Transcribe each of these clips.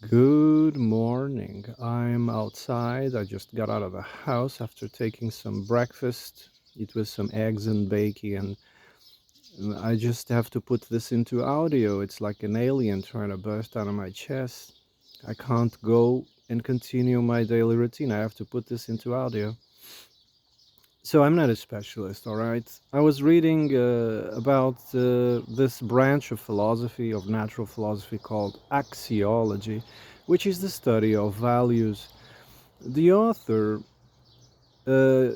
Good morning. I'm outside. I just got out of the house after taking some breakfast. It was some eggs and bacon, and I just have to put this into audio. It's like an alien trying to burst out of my chest. I can't go and continue my daily routine. I have to put this into audio. So I'm not a specialist, all right? I was reading about this branch of philosophy, of natural philosophy called axiology, which is the study of values. The author uh,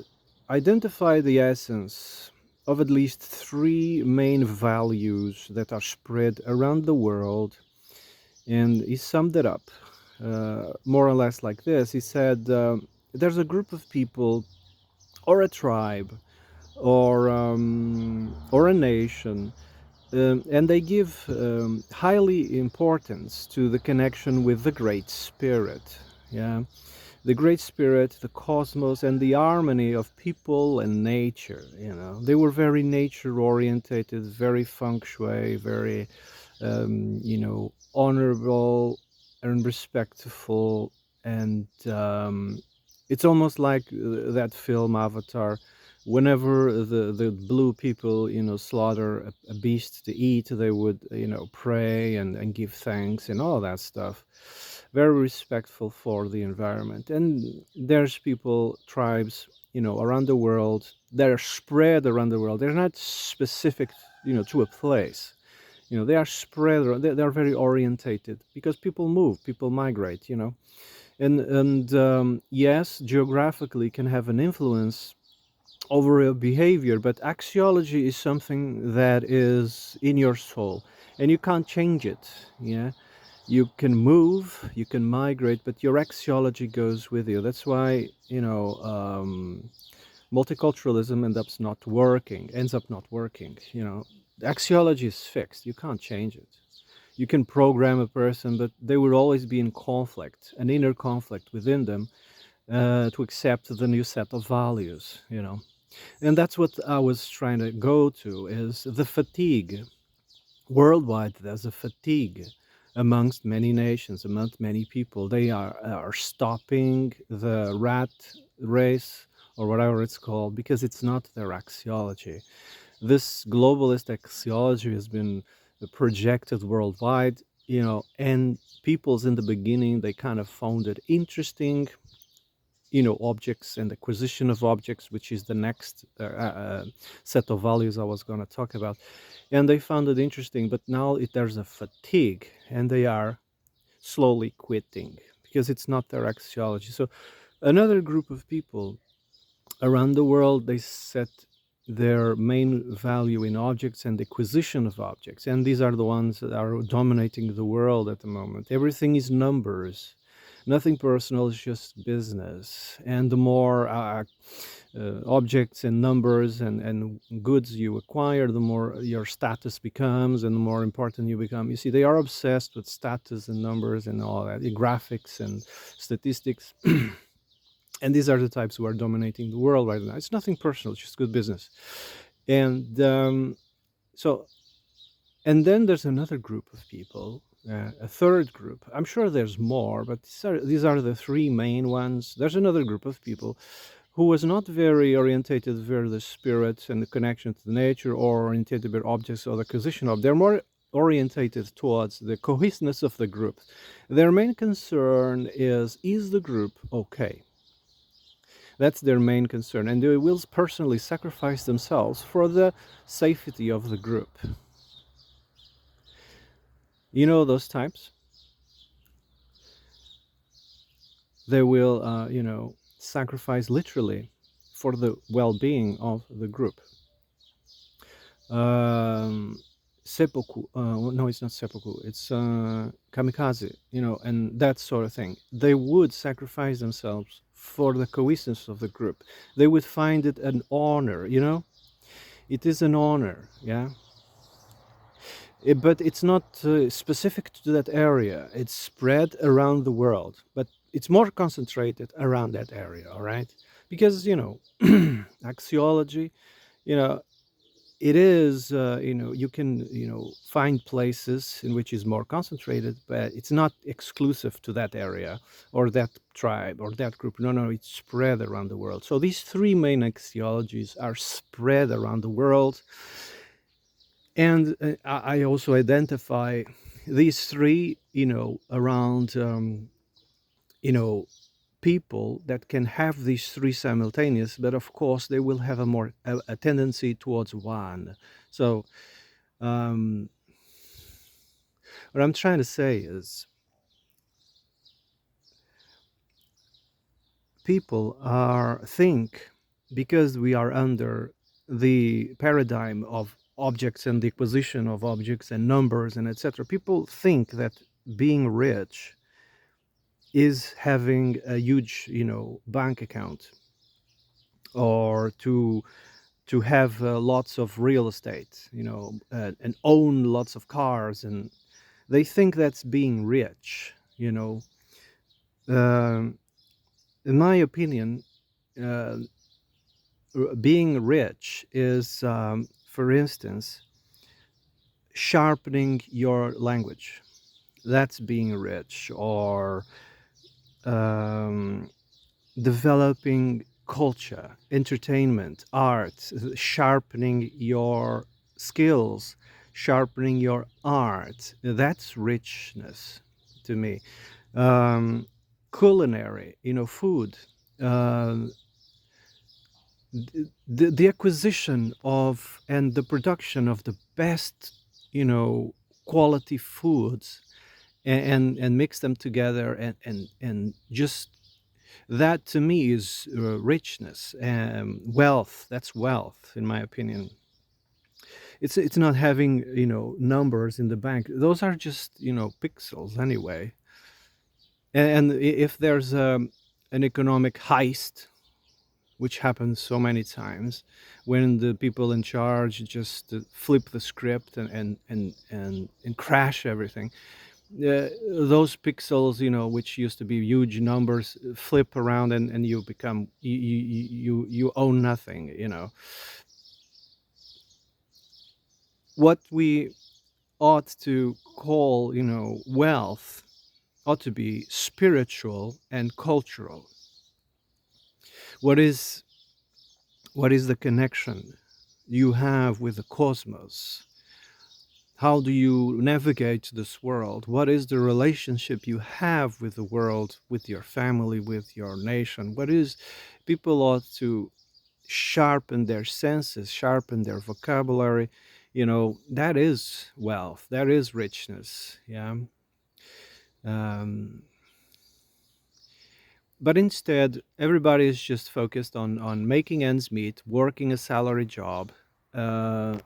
identified the essence of at least three main values that are spread around the world, and he summed it up more or less like this. He said, there's a group of people or a tribe or a nation, and they give highly importance to the connection with the Great Spirit. Yeah, the Great Spirit, the cosmos, and the harmony of people and nature. They were very nature orientated, very feng shui, very honorable and respectful, and it's almost like that film Avatar. Whenever the blue people, slaughter a beast to eat, they would, pray and give thanks and all that stuff. Very respectful for the environment. And there's people, tribes, around the world. They're spread around the world. They're not specific, to a place. They are spread around. They're very orientated because people move, people migrate. And yes, geographically can have an influence over your behavior, but axiology is something that is in your soul and you can't change it. Yeah, you can move, you can migrate, but your axiology goes with you. That's why multiculturalism ends up not working. The axiology is fixed, you can't change it. You can program a person, but they will always be in conflict, an inner conflict within them, to accept the new set of values. And that's what I was trying to go to, is the fatigue. Worldwide, there's a fatigue amongst many nations, amongst many people. They are stopping the rat race, or whatever it's called, because it's not their axiology. This globalist axiology has been projected worldwide, and peoples in the beginning, they kind of found it interesting, objects and acquisition of objects, which is the next set of values I was going to talk about. And they found it interesting, but now there's a fatigue, and they are slowly quitting because it's not their axiology. So another group of people around the world, they set their main value in objects and acquisition of objects, and these are the ones that are dominating the world at the moment. Everything is numbers, nothing personal, it's just business. And the more objects and numbers and goods you acquire, the more your status becomes and the more important you become. You see, they are obsessed with status and numbers and all that, graphics and statistics. And these are the types who are dominating the world right now. It's nothing personal, it's just good business. And so and then there's another group of people, a third group. I'm sure there's more, but these are the three main ones. There's another group of people who was not very orientated toward the spirit and the connection to nature, or orientated toward objects or the acquisition of. They're more orientated towards the cohesiveness of the group. Their main concern is the group okay? That's their main concern, and they will personally sacrifice themselves for the safety of the group. You know those types? They will, sacrifice literally for the well-being of the group. Um, Seppuku, no, it's not seppuku, it's kamikaze, and that sort of thing. They would sacrifice themselves for the cohesiveness of the group. They would find it an honor. It is an honor, yeah. But it's not specific to that area. It's spread around the world, but it's more concentrated around that area, all right? Because, axiology, you know, it is, you can, find places in which is more concentrated, but it's not exclusive to that area or that tribe or that group. No, no, it's spread around the world. So these three main axiologies are spread around the world. And I also identify these three, around, you know, people that can have these three simultaneous, but of course they will have a tendency towards one. So um, what I'm trying to say is people are think, because we are under the paradigm of objects and the acquisition of objects and numbers and etc. People think that being rich is having a huge, bank account, or to have lots of real estate, and own lots of cars, and they think that's being rich. Um, in my opinion, uh, being rich is, for instance, sharpening your language. That's being rich. Or um, developing culture, entertainment, art, sharpening your skills, sharpening your art. That's richness to me. Um, Culinary, food. Um the acquisition of and the production of the best, quality foods, and mix them together, and just that to me is richness, wealth. That's wealth, in my opinion. It's not having, numbers in the bank. Those are just, pixels anyway. And if there's an economic heist, which happens so many times, when the people in charge just flip the script and crash everything. Those pixels, which used to be huge numbers, flip around, and you become, you own nothing. What we ought to call, wealth, ought to be spiritual and cultural. What is the connection you have with the cosmos? How do you navigate this world? What is the relationship you have with the world, with your family, with your nation? What is People ought to sharpen their senses, sharpen their vocabulary. That is wealth, that is richness. Yeah. Um, but instead, everybody is just focused on making ends meet, working a salary job. Uh,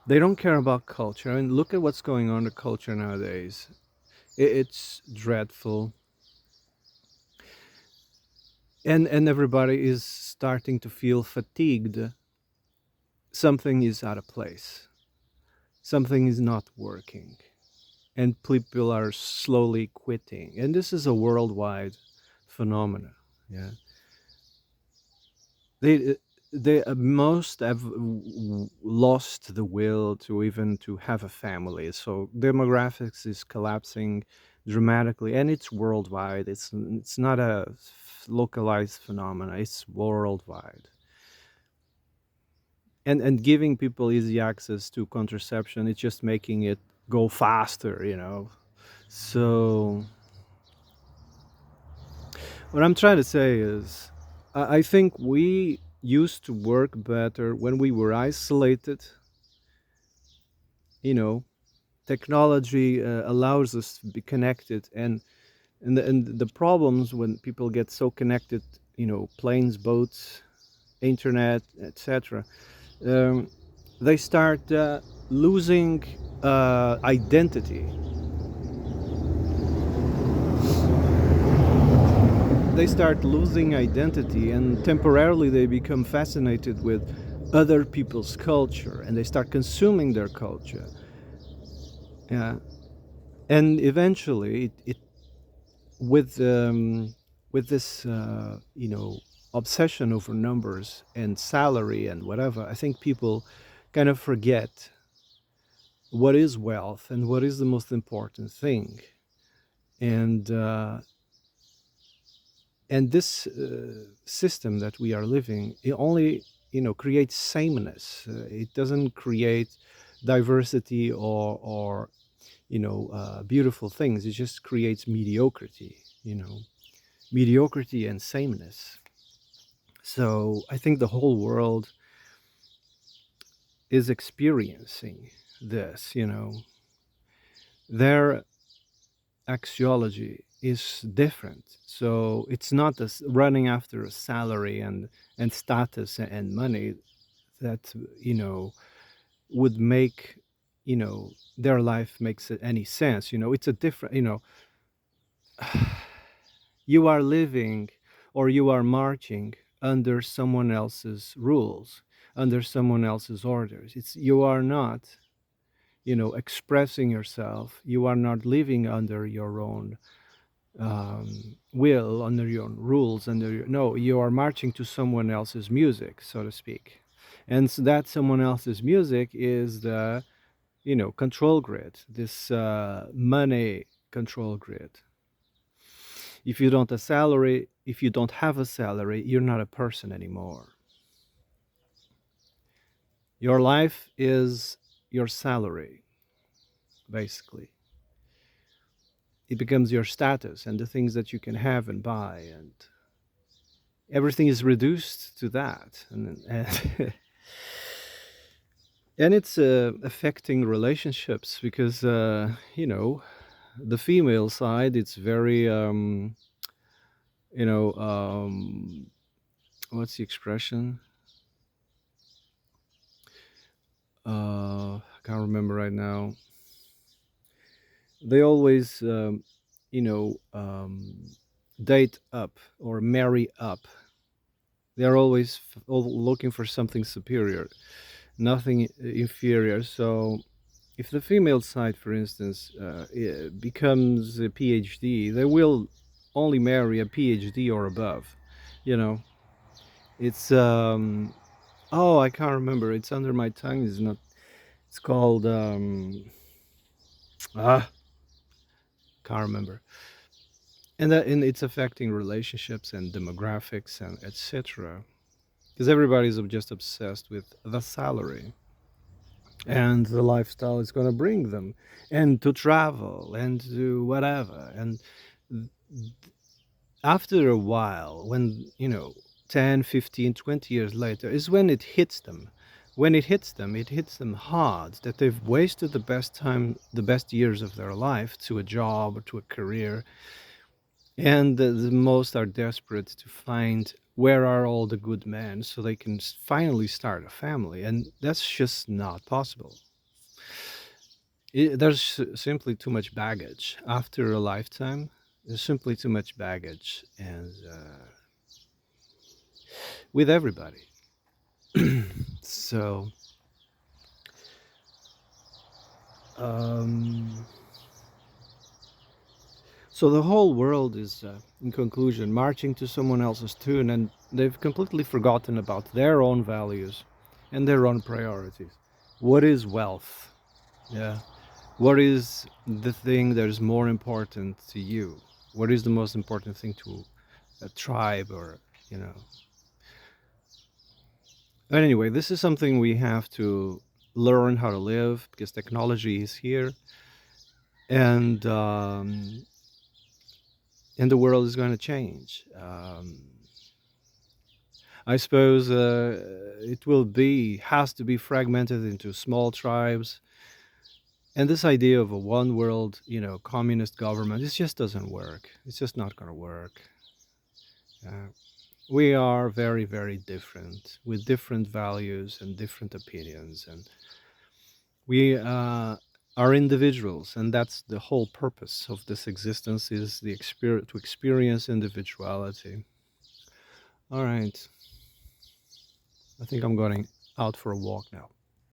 they don't care about culture. I mean, look at what's going on in the culture nowadays. It's dreadful, and everybody is starting to feel fatigued. Something is out of place. Something is not working, and people are slowly quitting. And this is a worldwide phenomena. Yeah, they most have lost the will to even to have a family. So demographics is collapsing dramatically, and it's worldwide. It's not a localized phenomena. It's worldwide. And giving people easy access to contraception, it's just making it go faster. So what I'm trying to say is, I think we used to work better when we were isolated. you know Technology allows us to be connected, and the problems when people get so connected, planes, boats, internet, etc. um, they start losing identity. They start losing identity, and temporarily they become fascinated with other people's culture, and they start consuming their culture. Yeah. And eventually it with this obsession over numbers and salary and whatever, I think people kind of forget what is wealth and what is the most important thing. And this system that we are living, it only creates sameness. It doesn't create diversity or beautiful things. It just creates mediocrity, mediocrity and sameness. So I think the whole world is experiencing this. Their axiology is different. So it's not this running after a salary and status and money that would make their life makes any sense. It's a different. You are living or you are marching under someone else's rules, under someone else's orders. It's You are not expressing yourself. You are not living under your own will, under your own rules, no, you are marching to someone else's music, so to speak. And so that someone else's music is the control grid, this money control grid. If you don't have a salary, you're not a person anymore. Your life is your salary, basically. It becomes your status and the things that you can have and buy, and everything is reduced to that. And and it's affecting relationships because the female side, it's very what's the expression? I can't remember right now. They always date up or marry up. They're always looking for something superior, nothing inferior. So if the female side, for instance, becomes a PhD, they will only marry a PhD or above. You know, it's oh, I can't remember. It's under my tongue. It's not. It's called ah, can't remember. And it's affecting relationships and demographics and etc. Because everybody's just obsessed with the salary and the lifestyle it's going to bring them, and to travel and to do whatever. And after a while, when 10, 15, 20 years later, is when it hits them. When it hits them hard that they've wasted the best time, the best years of their life to a job or to a career. And the most are desperate to find where are all the good men so they can finally start a family. And that's just not possible. There's simply too much baggage after a lifetime. There's simply too much baggage, and with everybody. So, um, so the whole world is, in conclusion, marching to someone else's tune, and they've completely forgotten about their own values and their own priorities. What is wealth? Yeah. What is the thing that is more important to you? What is the most important thing to a tribe, or, you know? But anyway, this is something we have to learn how to live because technology is here, and the world is going to change. I suppose it has to be fragmented into small tribes. And this idea of a one world, communist government, it just doesn't work. It's just not going to work. Uh, we are very, very different with different values and different opinions. And we are individuals. And that's the whole purpose of this existence, is to experience individuality. All right. I think I'm going out for a walk now.